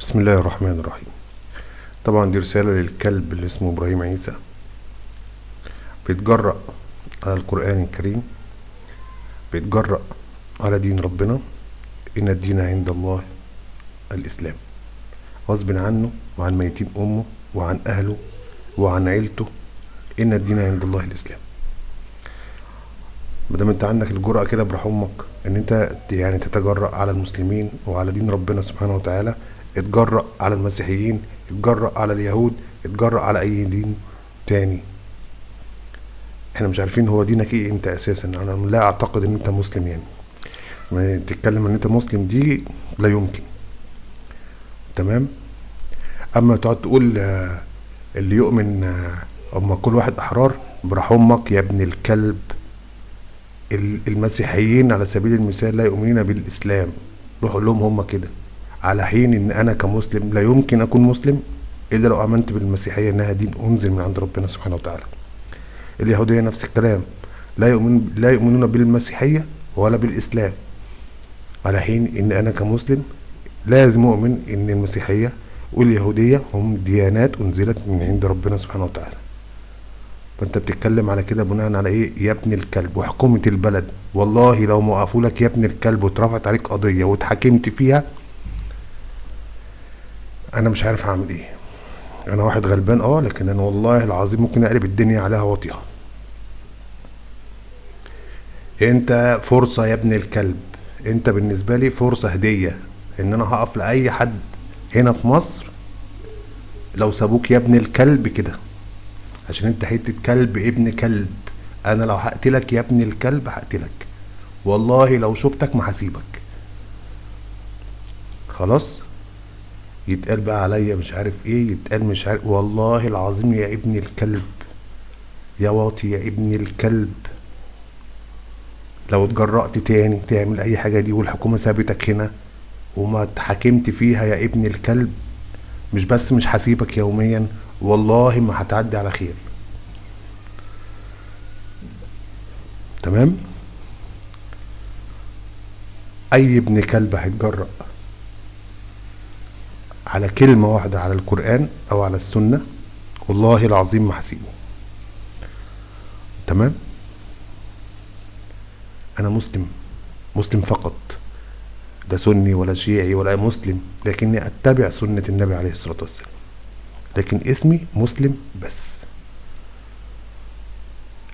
بسم الله الرحمن الرحيم. طبعا دي رسالة للكلب اللي اسمه إبراهيم عيسى، بيتجرأ على القرآن الكريم، بيتجرأ على دين ربنا. إن الدين عند الله الإسلام، غصب عنه وعن ميتين أمه وعن أهله وعن عيلته. إن الدين عند الله الإسلام. مادام انت عندك الجرأة كده برحمك ان انت يعني تتجرأ على المسلمين وعلى دين ربنا سبحانه وتعالى، اتجرأ على المسيحيين، اتجرأ على اليهود، اتجرأ على اي دين تاني. احنا مش عارفين هو دينك ايه انت اساسا. انا لا اعتقد ان انت مسلم، يعني ما تتكلم ان انت مسلم دي لا يمكن. تمام. اما تقعد تقول اللي يؤمن اما كل واحد احرار، برحمك يا ابن الكلب. المسيحيين على سبيل المثال لا يؤمنون بالإسلام، روح قول لهم هم كده، على حين ان انا كمسلم لا يمكن اكون مسلم الا لو امنت بالمسيحية انها دين انزل من عند ربنا سبحانه وتعالى. اليهودية نفس الكلام، لا يؤمنون بالمسيحية ولا بالإسلام، على حين ان انا كمسلم لازم اؤمن ان المسيحية واليهودية هم ديانات انزلت من عند ربنا سبحانه وتعالى. فانت بتتكلم على كده بناء على ايه يا ابن الكلب؟ وحكومة البلد والله لو موقفوا لك يا ابن الكلب واترفعت عليك قضية واتحكمت فيها، انا مش عارف هعمل ايه. انا واحد غلبان لكن انا والله العظيم ممكن اقلب الدنيا عليها واطية. انت فرصة يا ابن الكلب، انت بالنسبة لي فرصة هدية ان انا هقف لاي حد هنا في مصر لو سابوك يا ابن الكلب كده، عشان انت حتة كلب ابن كلب. انا لو هقتلك يا ابن الكلب هقتلك، والله لو شفتك ما هسيبك. خلاص، يتقال بقى عليا مش عارف ايه، يتقال مش عارف، والله العظيم يا ابن الكلب، يا واطي يا ابن الكلب، لو اتجرأت تاني تعمل اي حاجة دي والحكومة سابتك هنا وما اتحكمت فيها يا ابن الكلب، مش بس مش هسيبك يوميا، والله ما هتعدي على خير. تمام. اي ابن كلب هيتجرأ على كلمة واحدة على القرآن او على السنة، والله العظيم ما هسيبه. تمام. انا مسلم، مسلم فقط، لا سني ولا شيعي ولا مسلم، لكني اتبع سنة النبي عليه الصلاة والسلام، لكن اسمي مسلم بس،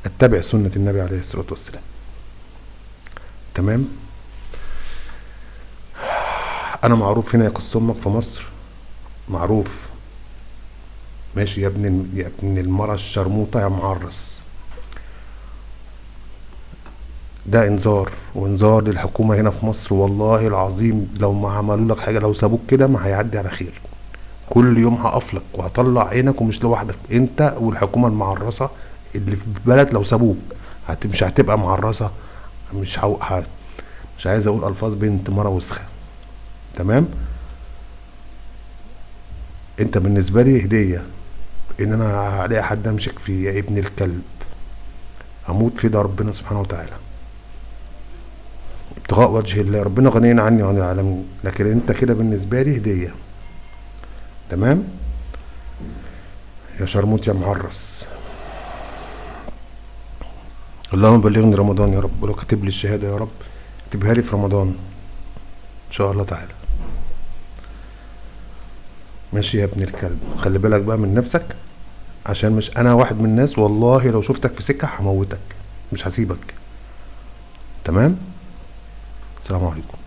اتبع سنة النبي عليه الصلاة والسلام. تمام. انا معروف هنا يا قص امك في مصر، معروف. ماشي يا ابن المرة الشرموطة يا معرس. ده انذار وانذار للحكومة هنا في مصر، والله العظيم لو ما عملوا لك حاجة، لو سابوك كده ما هيعدي على خير. كل يوم هقفلك وهطلع عينك، ومش لوحدك، انت والحكومة المعرسة اللي في البلد لو سابوك مش هتبقى معرسة. مش عايز اقول الفاظ بنت مرة وسخة. تمام. انت بالنسبة لي هدية ان انا الاقي حد امسك فيه يا ابن الكلب، اموت في ده ربنا سبحانه وتعالى، ابتغاء وجه الله. ربنا غنينا عني وعن العالمين، لكن انت كده بالنسبة لي هدية. تمام. يا شرموت يا معرس. اللهم بلغني رمضان يا رب، ولو كاتب لي الشهادة يا رب اكتبها لي في رمضان ان شاء الله تعالى. ماشي يا ابن الكلب، خلي بالك بقى من نفسك، عشان مش انا واحد من الناس والله لو شفتك في سكة هموتك، مش هسيبك. تمام. السلام عليكم.